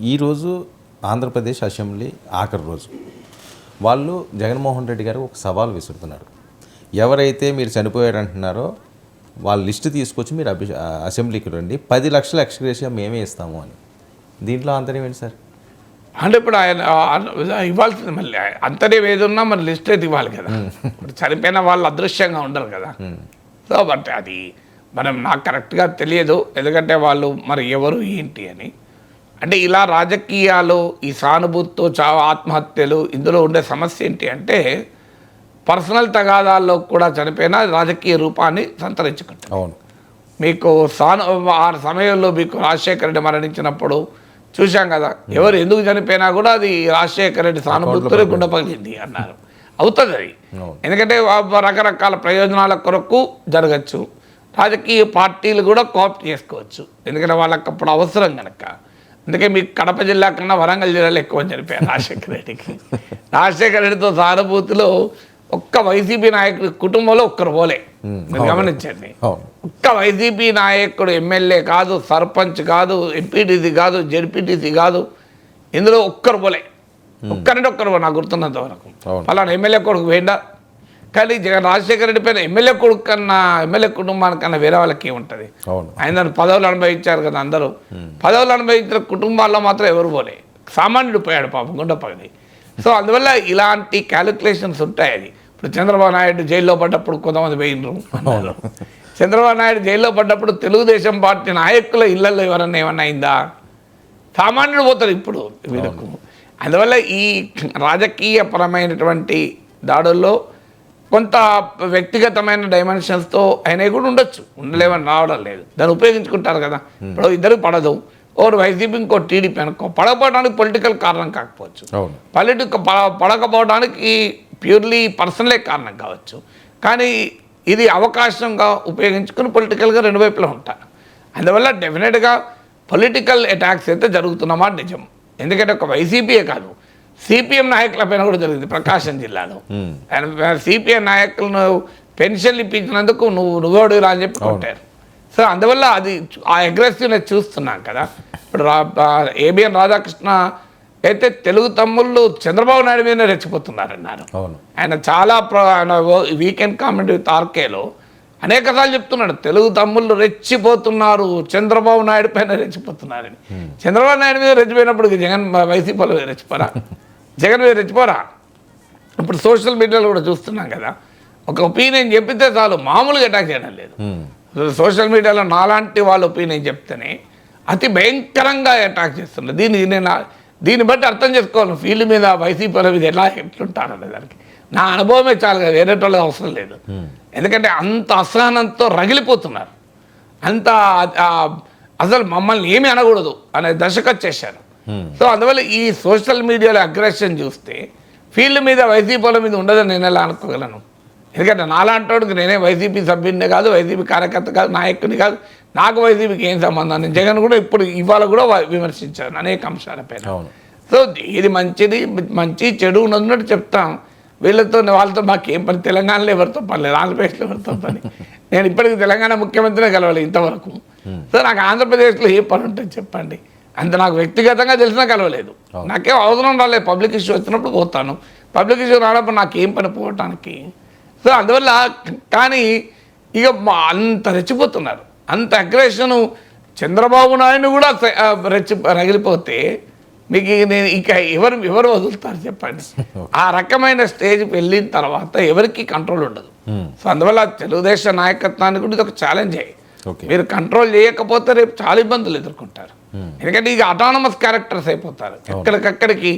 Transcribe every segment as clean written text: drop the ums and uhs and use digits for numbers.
ఈరోజు ఆంధ్రప్రదేశ్ అసెంబ్లీ ఆఖరి రోజు. వాళ్ళు జగన్మోహన్ రెడ్డి గారు ఒక సవాల్ విసురుతున్నారు. ఎవరైతే మీరు చనిపోయారంటున్నారో వాళ్ళ లిస్టు తీసుకొచ్చి మీరు అసెంబ్లీకి రండి, 10 లక్షల ఎక్స్గ్రేషియా మేమే ఇస్తాము అని. దీంట్లో అంతరం ఏంటి సార్? అంటే ఇప్పుడు ఆయన ఇవ్వాల్సింది మళ్ళీ అంతనే ఏదున్నా మన లిస్ట్ అయితే ఇవ్వాలి కదా. ఇప్పుడు చనిపోయిన వాళ్ళు అదృశ్యంగా ఉండరు కదా. సో బట్ అది నాకు కరెక్ట్గా తెలియదు, ఎందుకంటే వాళ్ళు మరి ఎవరు ఏంటి అని. అంటే ఇలా రాజకీయాలు, ఈ సానుభూతితో చావు, ఆత్మహత్యలు, ఇందులో ఉండే సమస్య ఏంటి అంటే పర్సనల్ తగాదాల్లో కూడా చనిపోయినా రాజకీయ రూపాన్ని సంతరించుకుంటారు. అవును, మీకు ఆ సమయంలో మీకు రాజశేఖర రెడ్డి మరణించినప్పుడు చూశాం కదా, ఎవరు ఎందుకు చనిపోయినా కూడా అది రాజశేఖర రెడ్డి సానుభూతితో గుండె పగిలింది అన్నారు. అవుతుంది అది, ఎందుకంటే రకరకాల ప్రయోజనాల కొరకు జరగచ్చు. రాజకీయ పార్టీలు కూడా కోఆప్ట్ చేసుకోవచ్చు, ఎందుకంటే వాళ్ళకి అప్పుడు అవసరం కనుక. అందుకే మీకు కడప జిల్లా కన్నా వరంగల్ జిల్లాలో ఎక్కువ చనిపోయారు రాజశేఖర రెడ్డికి. రాజశేఖర రెడ్డితో సానుభూతిలో ఒక్క వైసీపీ నాయకుడి కుటుంబంలో ఒక్కరు పోలే. మీరు గమనించండి, ఒక్క వైసీపీ నాయకుడు ఎమ్మెల్యే కాదు, సర్పంచ్ కాదు, ఎంపీటీసీ కాదు, జెడ్పీటీసీ కాదు, ఇందులో ఒక్కరు పోలే. ఒక్కరంటే ఒక్కరు నాకు గుర్తున్నంత వరకు. అలానే ఎమ్మెల్యే కొడుకు వేయండా, కానీ రాజశేఖర రెడ్డి పైన ఎమ్మెల్యే కొడుకు కన్నా, ఎమ్మెల్యే కుటుంబానికన్నా వేరే వాళ్ళకి ఏముంటుంది? ఆయన పదవులు అనుభవించారు కదా అందరూ. పదవులు అనుభవించిన కుటుంబాల్లో మాత్రం ఎవరు పోలే, సామాన్యుడు పోయాడు పాపం గుండె పగిలి. సో అందువల్ల ఇలాంటి క్యాలిక్యులేషన్స్ ఉంటాయి. అది ఇప్పుడు చంద్రబాబు నాయుడు జైల్లో పడ్డప్పుడు కొంతమంది పోయినరు అన్నారు. చంద్రబాబు నాయుడు జైల్లో పడ్డప్పుడు తెలుగుదేశం పార్టీ నాయకుల ఇళ్లలో ఎవరన్నా ఏమన్నా అయిందా? సామాన్యుడు పోతారు ఇప్పుడు వీళ్ళకు. అందువల్ల ఈ రాజకీయపరమైనటువంటి దాడుల్లో కొంత వ్యక్తిగతమైన డైమెన్షన్స్తో అయినవి కూడా ఉండొచ్చు, ఉండలేమని రావడం లేదు. దాన్ని ఉపయోగించుకుంటారు కదా. ఇప్పుడు ఇద్దరికి పడదు, ఓరు వైసీపీ ఇంకో టీడీపీ అనుకో, పడకపోవడానికి పొలిటికల్ కారణం కాకపోవచ్చు, పడకపోవడానికి ప్యూర్లీ పర్సనలే కారణం కావచ్చు. కానీ ఇది అవకాశంగా ఉపయోగించుకుని పొలిటికల్గా రెండు వైపులా ఉంటారు. అందువల్ల డెఫినెట్గా పొలిటికల్ అటాక్స్ అయితే జరుగుతున్నమాట నిజం. ఎందుకంటే ఒక వైసీపీయే కాదు, సిపిఎం నాయకుల పైన కూడా జరిగింది ప్రకాశం జిల్లాలో. సిపిఎం నాయకులను పెన్షన్లు ఇప్పించినందుకు నువ్వోడురా అని చెప్పి కొట్టారు. సో అందువల్ల అది ఆ అగ్రెసివ్నెస్ చూస్తున్నాం కదా. ఇప్పుడు ఏబిఎన్ రాధాకృష్ణ అయితే తెలుగు తమ్ముళ్ళు చంద్రబాబు నాయుడు మీద రెచ్చిపోతున్నారన్నారు. ఆయన చాలా వీకెండ్ కామెంట్ విత్ ఆర్కేలో అనేక సార్లు చెప్తున్నాడు, తెలుగు తమ్ముళ్ళు రెచ్చిపోతున్నారు, చంద్రబాబు నాయుడు పైన రెచ్చిపోతున్నారని. చంద్రబాబు నాయుడు మీద రెచ్చిపోయినప్పుడు జగన్ వైసీపీలో రెచ్చిపోరా? జగన్ మీద రెచ్చిపోరా? ఇప్పుడు సోషల్ మీడియాలో కూడా చూస్తున్నాం కదా, ఒక ఒపీనియన్ చెప్పితే చాలు మామూలుగా అటాక్ చేయడం లేదు. సోషల్ మీడియాలో నాలాంటి వాళ్ళ ఒపీనియన్ చెప్తేనే అతి భయంకరంగా అటాక్ చేస్తున్నారు. దీన్ని బట్టి అర్థం చేసుకోవాలి ఫీల్డ్ మీద వైసీపీ మీద ఎట్లుంటారనే దానికి నా అనుభవమే చాలు కదా, వేరే వాళ్ళకి అవసరం లేదు. ఎందుకంటే అంత అసహనంతో రగిలిపోతున్నారు, అంత అసలు మమ్మల్ని ఏమీ అనకూడదు అనే దశకు వచ్చేసారు. సో అందువల్ల ఈ సోషల్ మీడియాలో అగ్రెషన్ చూస్తే ఫీల్డ్ మీద వైసీపీల మీద ఉండదని నేను ఎలా అనుకోగలను? ఎందుకంటే నాలాంటి నేనే వైసీపీ సభ్యుడినే కాదు, వైసీపీ కార్యకర్త కాదు, నాయకుని కాదు, నాకు వైసీపీకి ఏం సంబంధం? నేను జగన్ కూడా ఇప్పుడు ఇవాళ కూడా విమర్శించాను అనేక అంశాలపైన. సో ఇది మంచి చెడు ఉన్నట్టు చెప్తాం. వాళ్ళతో మాకేం పని, తెలంగాణలో ఎవరితో పని లేదు, ఆంధ్రప్రదేశ్లో ఎవరితో పని. నేను ఇప్పటికీ తెలంగాణ ముఖ్యమంత్రినే కలవాలి ఇంతవరకు. సో నాకు ఆంధ్రప్రదేశ్లో ఏ పని ఉంటుంది చెప్పండి? అంత నాకు వ్యక్తిగతంగా తెలిసినా కలవలేదు, నాకేం అవసరం రాలేదు. పబ్లిక్ ఇష్యూ వచ్చినప్పుడు పోతాను, పబ్లిక్ ఇష్యూ రానప్పుడు నాకేం పని పోవటానికి? సో అందువల్ల కానీ ఇక అంత రెచ్చిపోతున్నారు, అంత అగ్రెషను. చంద్రబాబు నాయుడు కూడా రగిలిపోతే మీకు నేను ఇక ఎవరు వదులుతారు చెప్పండి? ఆ రకమైన స్టేజ్కి వెళ్ళిన తర్వాత ఎవరికి కంట్రోల్ ఉండదు. సో అందువల్ల తెలుగుదేశం నాయకత్వానికి కూడా ఇది ఒక ఛాలెంజ్ అయ్యి, మీరు కంట్రోల్ చేయకపోతే రేపు చాలా ఇబ్బందులు ఎదుర్కొంటారు. ఎందుకంటే ఇక అటానమస్ క్యారెక్టర్స్ అయిపోతారు ఎక్కడికక్కడికి.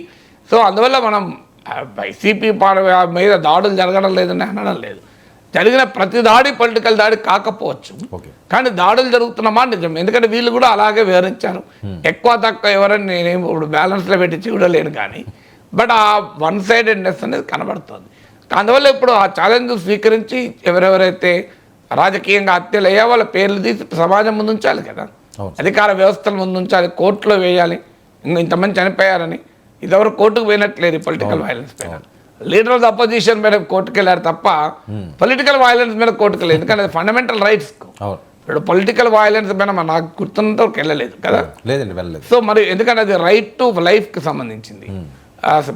సో అందువల్ల మనం వైసీపీ మీద దాడులు జరగడం లేదని అనడం లేదు, జరిగిన ప్రతి దాడి పొలిటికల్ దాడి కాకపోవచ్చు, కానీ దాడులు జరుగుతున్నమా నిజం. ఎందుకంటే వీళ్ళు కూడా అలాగే వివరించారు, ఎక్కువ తక్కువ ఎవరని నేనేం ఇప్పుడు బ్యాలెన్స్లో పెట్టి చూడలేను, కానీ బట్ ఆ వన్ సైడెడ్నెస్ అనేది కనబడుతుంది. అందువల్ల ఇప్పుడు ఆ ఛాలెంజ్ స్వీకరించి ఎవరెవరైతే రాజకీయంగా హత్యలు అయ్యా వాళ్ళ పేర్లు తీసి సమాజం ముందు ఉంచాలి కదా, అధికార వ్యవస్థల ముందు ఉంచాలి, కోర్టులో వేయాలి. ఇంతమంది చనిపోయారని ఇదివరకు కోర్టుకు పోయినట్లేదు పొలిటికల్ వైలెన్స్ పైన. లీడర్ ఆఫ్ ద అపోజిషన్ మీద కోర్టుకు వెళ్ళారు తప్ప పొలిటికల్ వైలెన్స్ మీద కోర్టుకు వెళ్ళారు, ఎందుకంటే అది ఫండమెంటల్ రైట్స్. ఇప్పుడు పొలిటికల్ వయలెన్స్ పైన నాకు గుర్తున్నంత వరకు వెళ్ళలేదు కదా. లేదండి, వెళ్ళలేదు. సో మరి ఎందుకంటే అది రైట్ టు లైఫ్కి సంబంధించింది,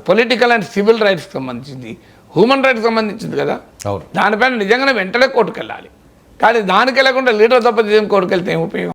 పొలిటికల్ అండ్ సివిల్ రైట్స్కి సంబంధించింది, హ్యూమన్ రైట్స్కి సంబంధించింది కదా. అవును. దానిపైన నిజంగానే వెంటనే కోర్టుకు వెళ్ళాలి. కానీ దానికి వెళ్ళకుండా లీడర్ తప్ప కోర్టుకు వెళ్తే ఏం ఉపయోగం?